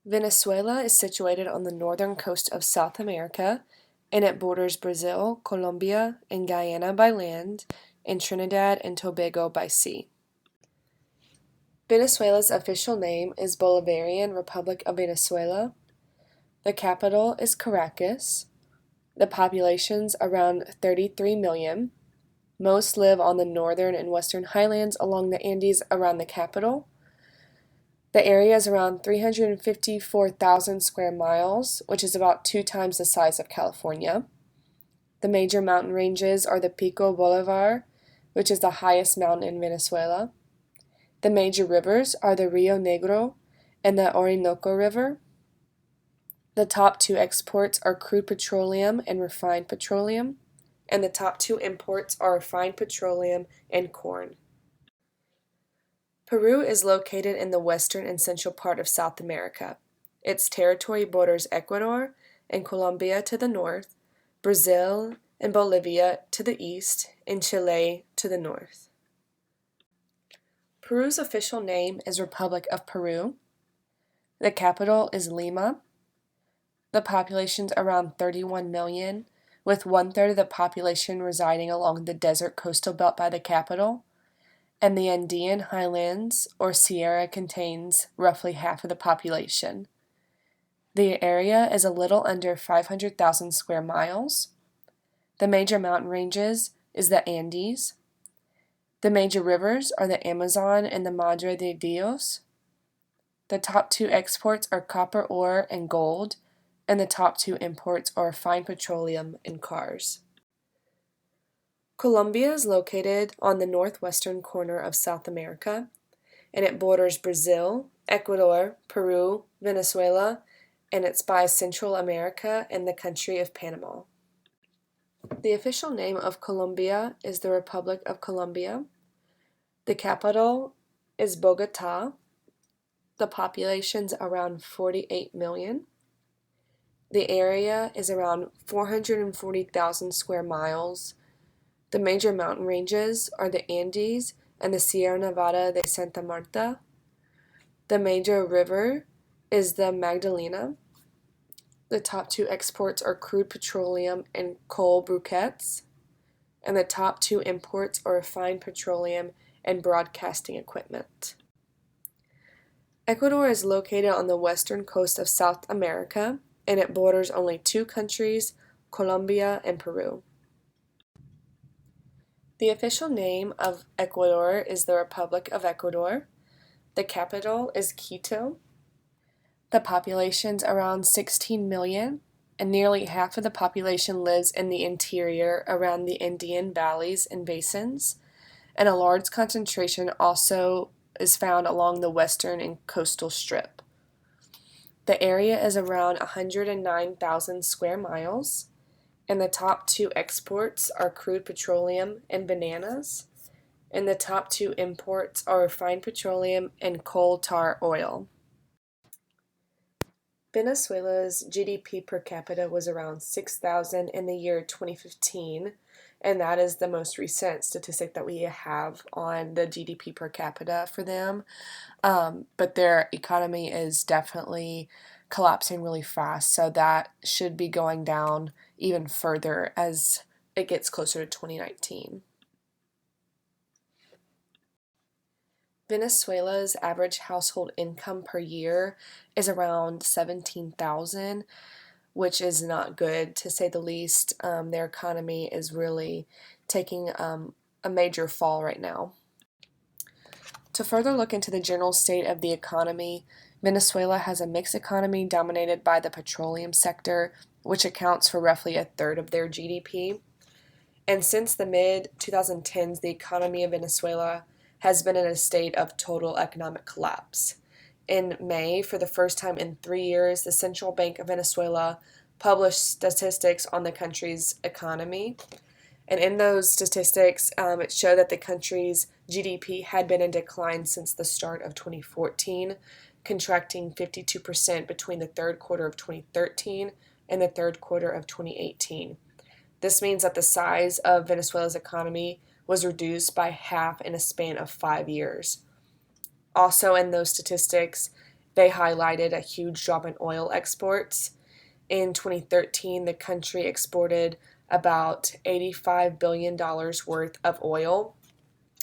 Venezuela is situated on the northern coast of South America, and it borders Brazil, Colombia, and Guyana by land, and Trinidad and Tobago by sea. Venezuela's official name is Bolivarian Republic of Venezuela. The capital is Caracas. The population's around 33 million. Most live on the northern and western highlands along the Andes around the capital. The area is around 354,000 square miles, which is about 2 times the size of California. The major mountain ranges are the Pico Bolivar, which is the highest mountain in Venezuela. The major rivers are the Rio Negro and the Orinoco River. The top two exports are crude petroleum and refined petroleum, and the top two imports are refined petroleum and corn. Peru is located in the western and central part of South America. Its territory borders Ecuador and Colombia to the north, Brazil and Bolivia to the east, and Chile to the north. Peru's official name is Republic of Peru. The capital is Lima. The population's around 31 million, with 1/3 of the population residing along the desert coastal belt by the capital, and the Andean highlands or Sierra contains roughly half of the population. The area is a little under 500,000 square miles. The major mountain ranges is the Andes. The major rivers are the Amazon and the Madre de Dios. The top two exports are copper ore and gold, and the top two imports are refined petroleum and cars. Colombia is located on the northwestern corner of South America, and it borders Brazil, Ecuador, Peru, Venezuela, and it's by Central America and the country of Panama. The official name of Colombia is the Republic of Colombia. The capital is Bogota. The population's around 48 million. The area is around 440,000 square miles. The major mountain ranges are the Andes and the Sierra Nevada de Santa Marta. The major river is the Magdalena. The top two exports are crude petroleum and coal briquettes, and the top two imports are refined petroleum and broadcasting equipment. Ecuador is located on the western coast of South America, and it borders only two countries, Colombia and Peru. The official name of Ecuador is the Republic of Ecuador. The capital is Quito. The population's around 16 million, and nearly half of the population lives in the interior around the Andean valleys and basins, and a large concentration also is found along the western and coastal strip. The area is around 109,000 square miles, and the top two exports are crude petroleum and bananas, and the top two imports are refined petroleum and coal tar oil. Venezuela's GDP per capita was around 6,000 in the year 2015, and that is the most recent statistic that we have on the GDP per capita for them. But their economy is definitely collapsing really fast, so that should be going down even further as it gets closer to 2019. Venezuela's average household income per year is around 17,000, which is not good to say the least. Their economy is really taking a major fall right now. To further look into the general state of the economy, Venezuela has a mixed economy dominated by the petroleum sector, which accounts for roughly 1/3 of their GDP. And since the mid-2010s, the economy of Venezuela has been in a state of total economic collapse. In May, for the first time in 3 years, the Central Bank of Venezuela published statistics on the country's economy. And in those statistics, it showed that the country's GDP had been in decline since the start of 2014, contracting 52% between the third quarter of 2013 and the third quarter of 2018. This means that the size of Venezuela's economy was reduced by half in a span of 5 years. Also, in those statistics, they highlighted a huge drop in oil exports. In 2013, the country exported about $85 billion worth of oil,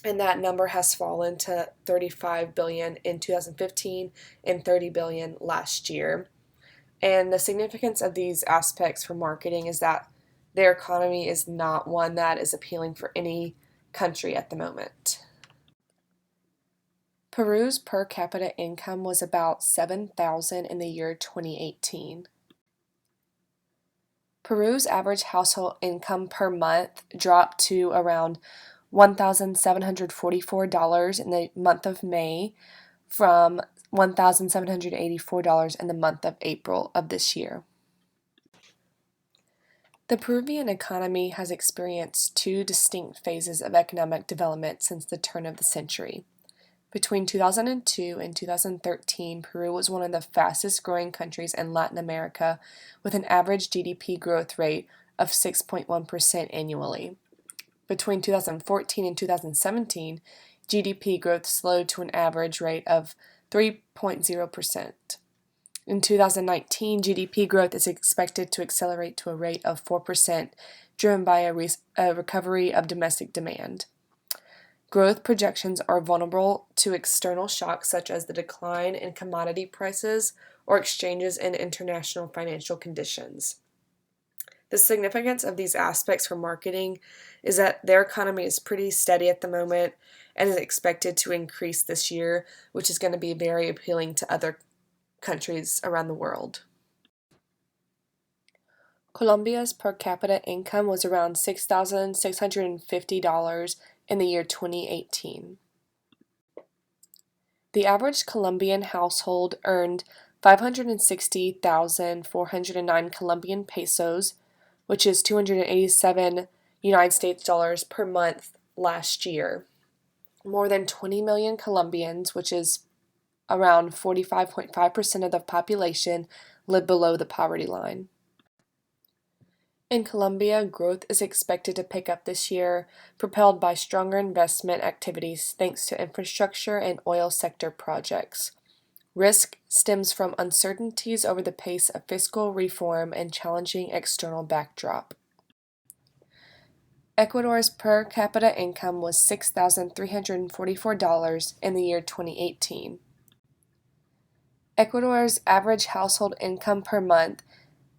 and that number has fallen to $35 billion in 2015 and $30 billion last year. And the significance of these aspects for marketing is that their economy is not one that is appealing for any country at the moment. Peru's per capita income was about $7,000 in the year 2018. Peru's average household income per month dropped to around $1,744 in the month of May from $1,784 in the month of April of this year. The Peruvian economy has experienced two distinct phases of economic development since the turn of the century. Between 2002 and 2013, Peru was one of the fastest growing countries in Latin America with an average GDP growth rate of 6.1% annually. Between 2014 and 2017, GDP growth slowed to an average rate of 3.0%. In 2019, GDP growth is expected to accelerate to a rate of 4%, driven by a recovery of domestic demand. Growth projections are vulnerable to external shocks such as the decline in commodity prices or exchanges in international financial conditions. The significance of these aspects for marketing is that their economy is pretty steady at the moment and is expected to increase this year, which is going to be very appealing to other countries around the world. Colombia's per capita income was around $6,650 in the year 2018. The average Colombian household earned 560,409 Colombian pesos, which is 287 United States dollars per month last year. More than 20 million Colombians, which is around 45.5% of the population, live below the poverty line. In Colombia, growth is expected to pick up this year, propelled by stronger investment activities thanks to infrastructure and oil sector projects. Risk stems from uncertainties over the pace of fiscal reform and challenging external backdrop. Ecuador's per capita income was $6,344 in the year 2018. Ecuador's average household income per month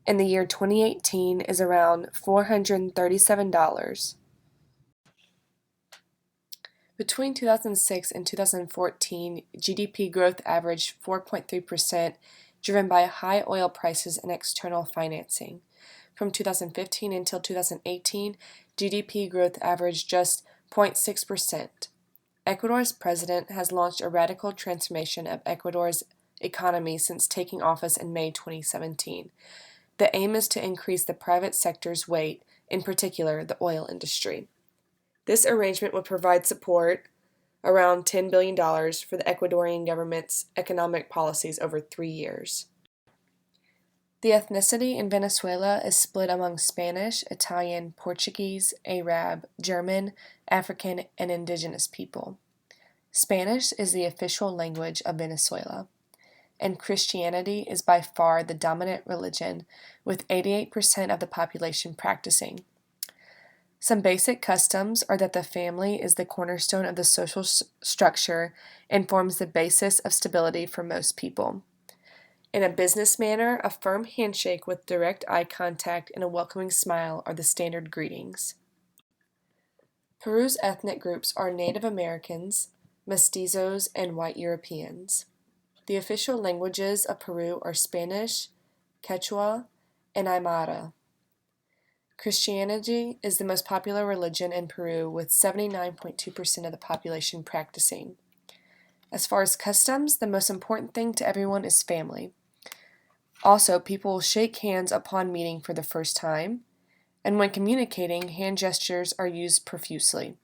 in the year 2018 is around $437. Between 2006 and 2014, GDP growth averaged 4.3%, driven by high oil prices and external financing. From 2015 until 2018, GDP growth averaged just 0.6%. Ecuador's president has launched a radical transformation of Ecuador's economy since taking office in May 2017. The aim is to increase the private sector's weight, in particular the oil industry. This arrangement would provide support, around $10 billion, for the Ecuadorian government's economic policies over 3 years. The ethnicity in Venezuela is split among Spanish, Italian, Portuguese, Arab, German, African, and indigenous people. Spanish is the official language of Venezuela, and Christianity is by far the dominant religion, with 88% of the population practicing. Some basic customs are that the family is the cornerstone of the social structure and forms the basis of stability for most people. In a business manner, a firm handshake with direct eye contact and a welcoming smile are the standard greetings. Peru's ethnic groups are Native Americans, mestizos, and white Europeans. The official languages of Peru are Spanish, Quechua, and Aymara. Christianity is the most popular religion in Peru, with 79.2% of the population practicing. As far as customs, the most important thing to everyone is family. Also, people will shake hands upon meeting for the first time, and when communicating, hand gestures are used profusely.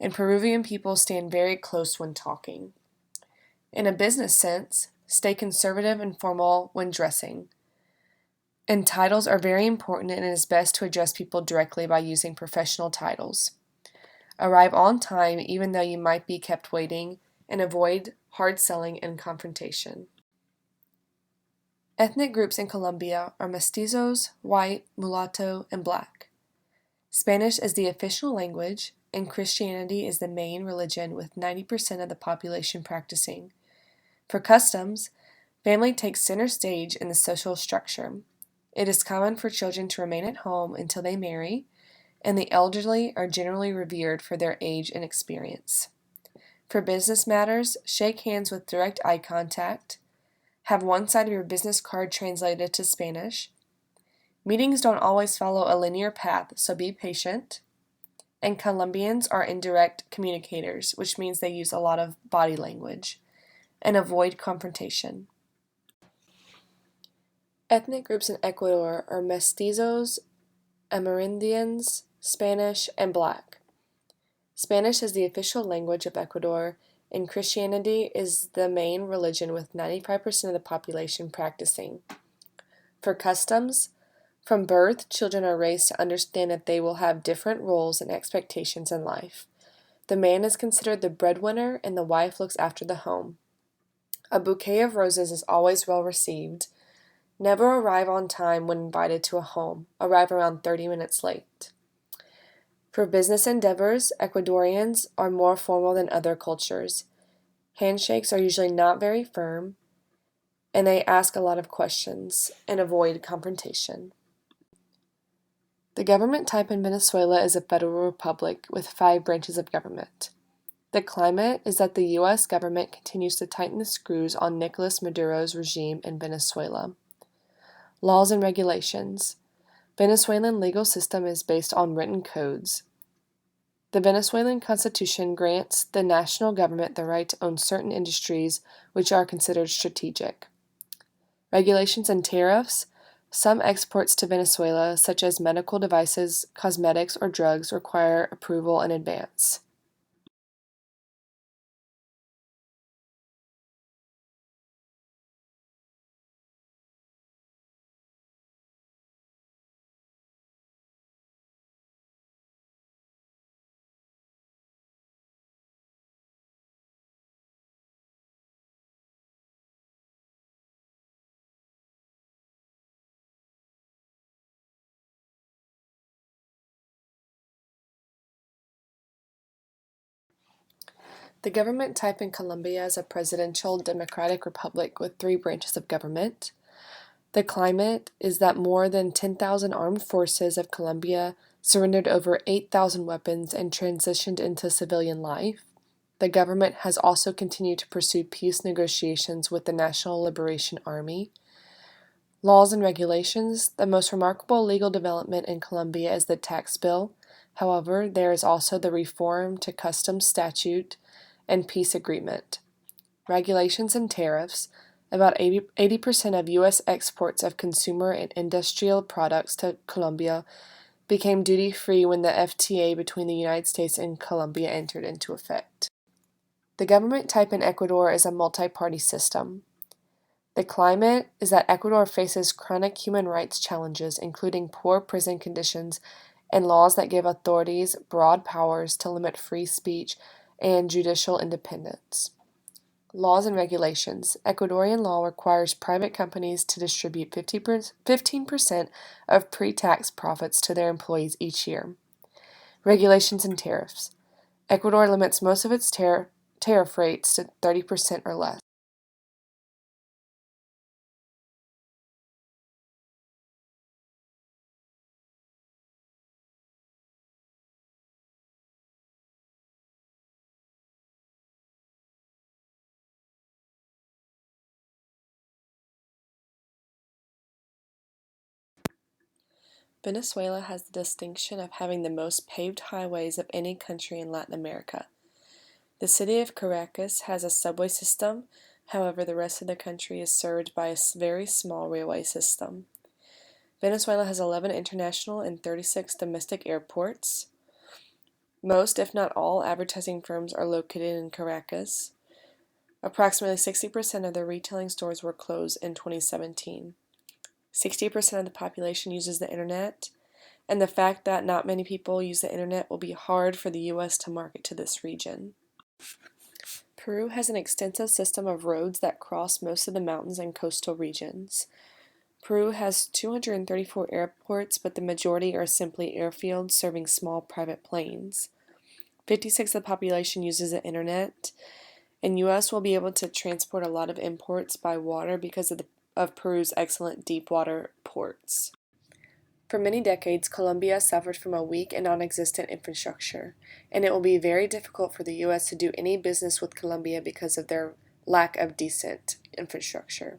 And Peruvian people stand very close when talking. In a business sense, stay conservative and formal when dressing. And titles are very important, and it is best to address people directly by using professional titles. Arrive on time even though you might be kept waiting, and avoid hard selling and confrontation. Ethnic groups in Colombia are mestizos, white, mulatto, and black. Spanish is the official language, and Christianity is the main religion with 90% of the population practicing. For customs, family takes center stage in the social structure. It is common for children to remain at home until they marry, and the elderly are generally revered for their age and experience. For business matters, shake hands with direct eye contact, have one side of your business card translated to Spanish. Meetings don't always follow a linear path, so be patient. And Colombians are indirect communicators, which means they use a lot of body language, and avoid confrontation. Ethnic groups in Ecuador are mestizos, Amerindians, Spanish, and Black. Spanish is the official language of Ecuador, and Christianity is the main religion with 95% of the population practicing. For customs, from birth, children are raised to understand that they will have different roles and expectations in life. The man is considered the breadwinner, and the wife looks after the home. A bouquet of roses is always well received. Never arrive on time when invited to a home. Arrive around 30 minutes late. For business endeavors, Ecuadorians are more formal than other cultures. Handshakes are usually not very firm, and they ask a lot of questions and avoid confrontation. The government type in Venezuela is a federal republic with 5 branches of government. The climate is that the U.S. government continues to tighten the screws on Nicolas Maduro's regime in Venezuela. Laws and regulations. Venezuelan legal system is based on written codes. The Venezuelan Constitution grants the national government the right to own certain industries which are considered strategic. Regulations and tariffs. Some exports to Venezuela, such as medical devices, cosmetics, or drugs, require approval in advance. The government type in Colombia is a presidential democratic republic with 3 branches of government. The climate is that more than 10,000 armed forces of Colombia surrendered over 8,000 weapons and transitioned into civilian life. The government has also continued to pursue peace negotiations with the National Liberation Army. Laws and regulations. The most remarkable legal development in Colombia is the tax bill. However, there is also the reform to customs statute and peace agreement. Regulations and tariffs. About 80% of U.S. exports of consumer and industrial products to Colombia became duty-free when the FTA between the United States and Colombia entered into effect. The government type in Ecuador is a multi-party system. The climate is that Ecuador faces chronic human rights challenges, including poor prison conditions and laws that give authorities broad powers to limit free speech and judicial independence. Laws and regulations. Ecuadorian law requires private companies to distribute 15% of pre-tax profits to their employees each year. Regulations and tariffs. Ecuador limits most of its tariff rates to 30% or less. Venezuela has the distinction of having the most paved highways of any country in Latin America. The city of Caracas has a subway system, however, the rest of the country is served by a very small railway system. Venezuela has 11 international and 36 domestic airports. Most, if not all, advertising firms are located in Caracas. Approximately 60% of the retailing stores were closed in 2017. 60% of the population uses the internet, and the fact that not many people use the internet will be hard for the U.S. to market to this region. Peru has an extensive system of roads that cross most of the mountains and coastal regions. Peru has 234 airports, but the majority are simply airfields serving small private planes. 56% of the population uses the internet, and U.S. will be able to transport a lot of imports by water because of Peru's excellent deep water ports. For many decades, Colombia suffered from a weak and non-existent infrastructure, and it will be very difficult for the U.S. to do any business with Colombia because of their lack of decent infrastructure.